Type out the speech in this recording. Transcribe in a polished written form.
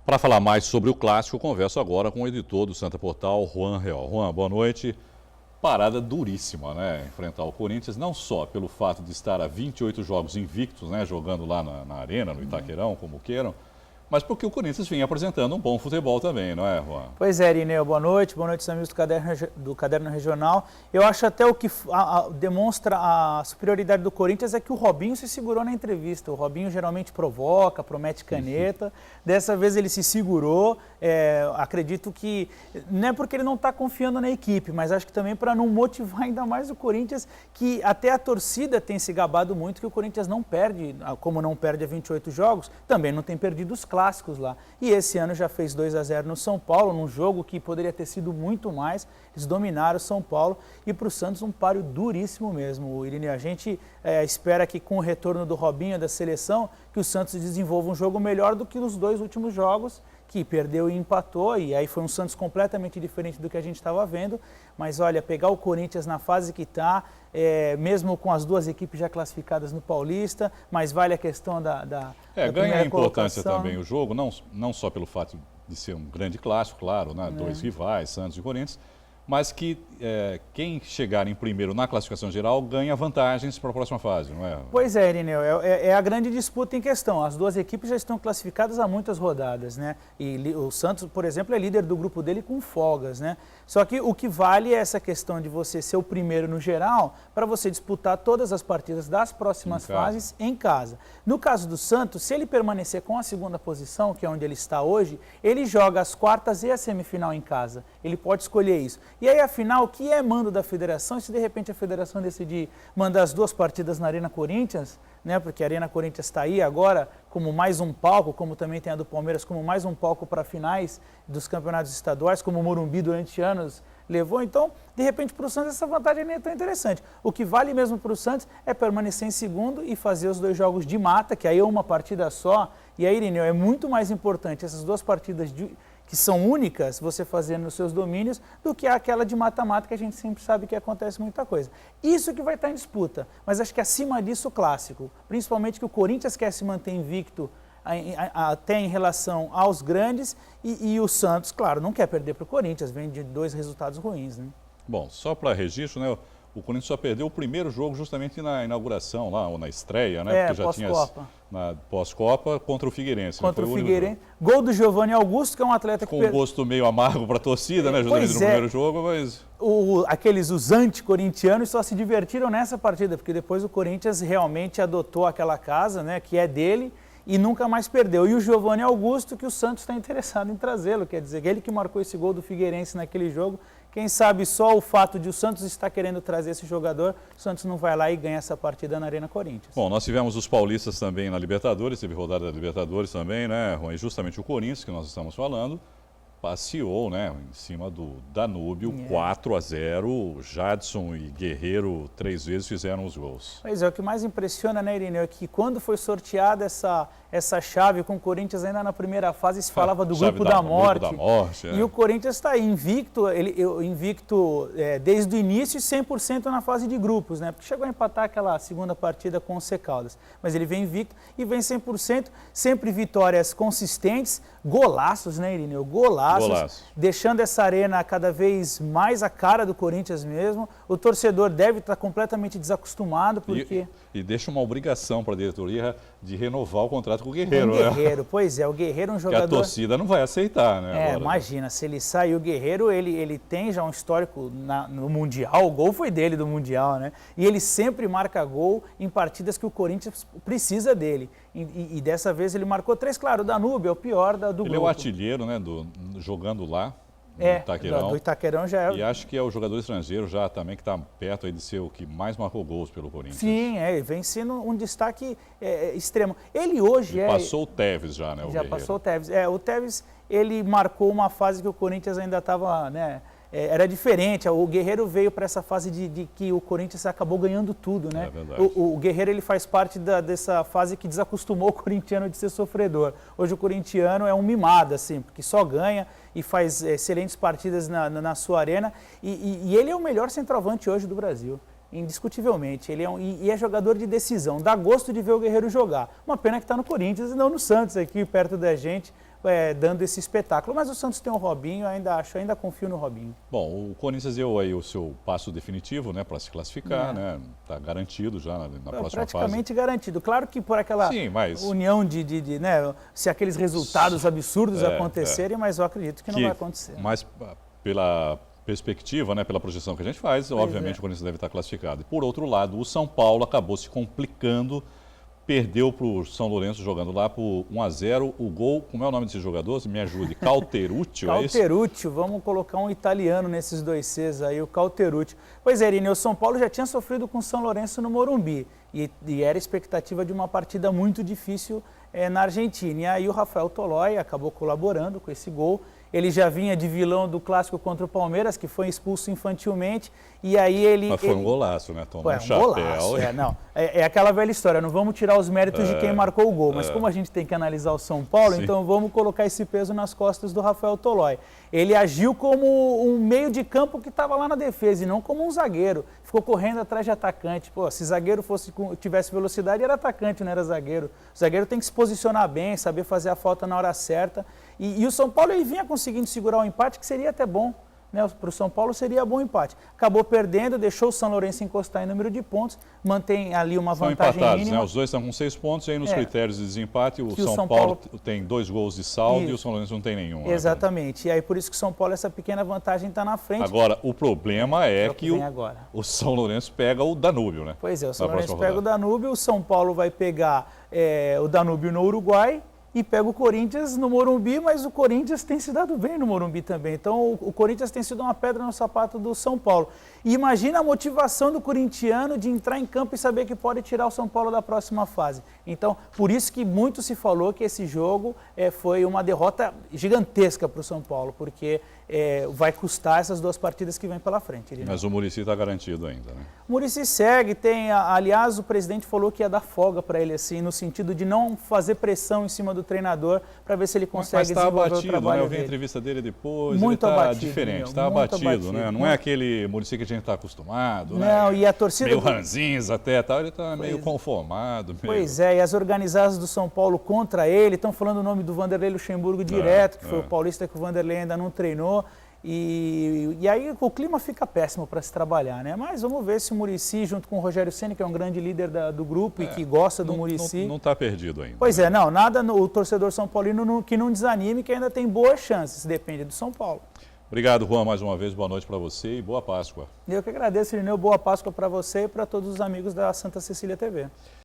Para falar mais sobre o clássico, converso agora com o editor do Santa Portal, Juan Real. Juan, boa noite. Parada duríssima, né? Enfrentar o Corinthians, não só pelo fato de estar a 28 jogos invictos, né? Jogando lá na Arena, no Itaquerão, como queiram, mas porque o Corinthians vinha apresentando um bom futebol também, não é, Juan? Pois é, Irineu, boa noite, amigos do Caderno Regional. Eu acho até o que demonstra a superioridade do Corinthians é que o Robinho se segurou na entrevista. O Robinho geralmente provoca, promete caneta, dessa vez ele se segurou. Acredito que, não é porque ele não está confiando na equipe, mas acho que também para não motivar ainda mais o Corinthians, que até a torcida tem se gabado muito que o Corinthians não perde, como não perde a 28 jogos, também não tem perdido os clássicos lá. E esse ano já fez 2-0 no São Paulo, num jogo que poderia ter sido muito mais. Eles dominaram o São Paulo e para o Santos um páreo duríssimo mesmo, Irineu. A gente espera que com o retorno do Robinho da seleção, que o Santos desenvolva um jogo melhor do que nos dois últimos jogos, que perdeu e empatou, e aí foi um Santos completamente diferente do que a gente estava vendo. Mas olha, pegar o Corinthians na fase que está, mesmo com as duas equipes já classificadas no Paulista, mas vale a questão da ganha importância também o jogo, não só pelo fato de ser um grande clássico, claro, né? Dois rivais, Santos e Corinthians, mas que quem chegar em primeiro na classificação geral ganha vantagens para a próxima fase, não é? Pois é, Irineu, é a grande disputa em questão. As duas equipes já estão classificadas há muitas rodadas, né? E o Santos, por exemplo, é líder do grupo dele com folgas, né? Só que o que vale é essa questão de você ser o primeiro no geral para você disputar todas as partidas das próximas fases em casa. No caso do Santos, se ele permanecer com a segunda posição, que é onde ele está hoje, ele joga as quartas e a semifinal em casa. Ele pode escolher isso. E aí, afinal, o que é mando da federação? E se de repente a federação decidir mandar as duas partidas na Arena Corinthians, né? Porque a Arena Corinthians está aí agora como mais um palco, como também tem a do Palmeiras, como mais um palco para finais dos campeonatos estaduais, como o Morumbi durante anos levou. Então, de repente, para o Santos essa vantagem nem é tão interessante. O que vale mesmo para o Santos é permanecer em segundo e fazer os dois jogos de mata, que aí é uma partida só. E aí, Irineu, é muito mais importante essas duas partidas que são únicas, você fazendo nos seus domínios, do que aquela de mata-mata que a gente sempre sabe que acontece muita coisa. Isso que vai estar em disputa, mas acho que acima disso o clássico, principalmente que o Corinthians quer se manter invicto até em relação aos grandes e o Santos, claro, não quer perder para o Corinthians, vem de dois resultados ruins, né? Bom, só para registro, né? O Corinthians só perdeu o primeiro jogo justamente na inauguração lá, ou na estreia, né? Porque já tinha na pós-Copa contra o Figueirense. Contra o Figueirense. Gol do Giovanni Augusto, que é um atleta que... Com um gosto meio amargo para a torcida, né? Justamente no primeiro jogo, mas... Os anti-corintianos só se divertiram nessa partida, porque depois o Corinthians realmente adotou aquela casa, né? Que é dele, e nunca mais perdeu. E o Giovanni Augusto, que o Santos está interessado em trazê-lo, quer dizer, ele que marcou esse gol do Figueirense naquele jogo. Quem sabe só o fato de o Santos estar querendo trazer esse jogador, o Santos não vai lá e ganha essa partida na Arena Corinthians. Bom, nós tivemos os paulistas também na Libertadores, teve rodada da Libertadores também, né, Juan? E justamente o Corinthians, que nós estamos falando, passeou, né, em cima do Danúbio, 4-0, Jadson e Guerreiro 3 vezes fizeram os gols. Pois é, o que mais impressiona, né, Irineu, é que quando foi sorteada essa chave com o Corinthians ainda na primeira fase, se falava do grupo da morte. E o Corinthians está aí, invicto, desde o início e 100% na fase de grupos, né, porque chegou a empatar aquela segunda partida com o C Caldas, mas ele vem invicto e vem 100%, sempre vitórias consistentes, golaços, né, Irineu, golaços, deixando essa arena cada vez mais a cara do Corinthians mesmo. O torcedor deve estar completamente desacostumado, porque... E deixa uma obrigação para a diretoria de renovar o contrato com o Guerreiro, né? Pois é, o Guerreiro é um jogador... Que a torcida não vai aceitar, né? Agora, imagina, se ele sair, o Guerreiro, ele tem já um histórico no Mundial, o gol foi dele do Mundial, né? E ele sempre marca gol em partidas que o Corinthians precisa dele. E dessa vez ele marcou 3, claro, o Danúbio é o pior do grupo. Ele é o artilheiro, né, jogando lá. Do Itaquerão já é. E acho que é o jogador estrangeiro já também que está perto aí de ser o que mais marcou gols pelo Corinthians. Sim, vem sendo um destaque extremo. Ele hoje passou o Tevez já, né? Já passou o Tevez. O Tevez, ele marcou uma fase que o Corinthians ainda estava, né? Era diferente, o Guerreiro veio para essa fase de que o Corinthians acabou ganhando tudo, né? É verdade. O Guerreiro, ele faz parte dessa fase que desacostumou o corintiano de ser sofredor. Hoje o corintiano é um mimado, assim, porque só ganha e faz excelentes partidas na sua arena. E ele é o melhor centroavante hoje do Brasil. Indiscutivelmente, ele é jogador de decisão, dá gosto de ver o Guerreiro jogar. Uma pena que está no Corinthians e não no Santos, aqui perto da gente, dando esse espetáculo. Mas o Santos tem o Robinho, ainda confio no Robinho. Bom, o Corinthians deu aí o seu passo definitivo, né, para se classificar, né? Está garantido já na próxima fase. Praticamente garantido. Claro que por aquela união né, se aqueles resultados absurdos acontecerem, mas eu acredito que não vai acontecer. Mas pela perspectiva, né, pela projeção que a gente faz, obviamente o Corinthians deve estar classificado. E por outro lado, o São Paulo acabou se complicando, perdeu para o São Lourenço jogando lá por 1-0. O gol, como é o nome desse jogador? Se me ajude, Cauteruccio, é isso? Cauteruccio, vamos colocar um italiano nesses dois Cs aí, o Cauteruccio. Pois é, Irineu, o São Paulo já tinha sofrido com o São Lourenço no Morumbi e era expectativa de uma partida muito difícil na Argentina. E aí o Rafael Tolói acabou colaborando com esse gol. Ele já vinha de vilão do clássico contra o Palmeiras, que foi expulso infantilmente, e aí ele... Mas foi um golaço, né? Tomou um chapéu. Golaço, é aquela velha história, não vamos tirar os méritos de quem marcou o gol, mas como a gente tem que analisar o São Paulo, então vamos colocar esse peso nas costas do Rafael Tolói. Ele agiu como um meio de campo que estava lá na defesa, e não como um zagueiro. Ficou correndo atrás de atacante. Pô, se zagueiro tivesse velocidade, era atacante, não era zagueiro. O zagueiro tem que se posicionar bem, saber fazer a falta na hora certa. E o São Paulo ele vinha conseguindo segurar o empate, que seria até bom. Né? Para o São Paulo seria bom empate. Acabou perdendo, deixou o São Lourenço encostar em número de pontos, mantém ali uma vantagem empatados, mínima. Né? Os dois estão com 6 pontos, e aí nos critérios de desempate o São Paulo tem 2 gols de saldo e o São Lourenço não tem nenhum. Exatamente, né? E aí por isso que o São Paulo, essa pequena vantagem está na frente. Agora, o problema é que o São Lourenço pega o Danúbio, né? Pois é, o São Lourenço pega o Danúbio, o São Paulo vai pegar o Danúbio no Uruguai, e pega o Corinthians no Morumbi, mas o Corinthians tem se dado bem no Morumbi também. Então o Corinthians tem sido uma pedra no sapato do São Paulo. E imagina a motivação do corintiano de entrar em campo e saber que pode tirar o São Paulo da próxima fase. Então, por isso que muito se falou que esse jogo foi uma derrota gigantesca para o São Paulo, porque vai custar essas 2 partidas que vêm pela frente. Mas o Muricy está garantido ainda, né? O Muricy segue, aliás, o presidente falou que ia dar folga para ele, assim, no sentido de não fazer pressão em cima do treinador para ver se ele consegue desenvolver o trabalho dele. Eu vi a entrevista dele depois, muito ele está abatido, diferente, está abatido, né? Não é aquele Muricy que a gente está acostumado, não, né? E a torcida... Meio ranzinhos até, tal, ele está meio conformado. Pois é, e as organizadas do São Paulo contra ele, estão falando o nome do Vanderlei Luxemburgo direto, que foi o paulista que o Vanderlei ainda não treinou. E aí o clima fica péssimo para se trabalhar, né? Mas vamos ver se o Muricy, junto com o Rogério Ceni, que é um grande líder do grupo e que gosta do Muricy... Não está perdido ainda. Pois é, nada o torcedor são paulino que não desanime, que ainda tem boas chances, depende do São Paulo. Obrigado, Juan, mais uma vez, boa noite para você e boa Páscoa. Eu que agradeço, Irineu, boa Páscoa para você e para todos os amigos da Santa Cecília TV.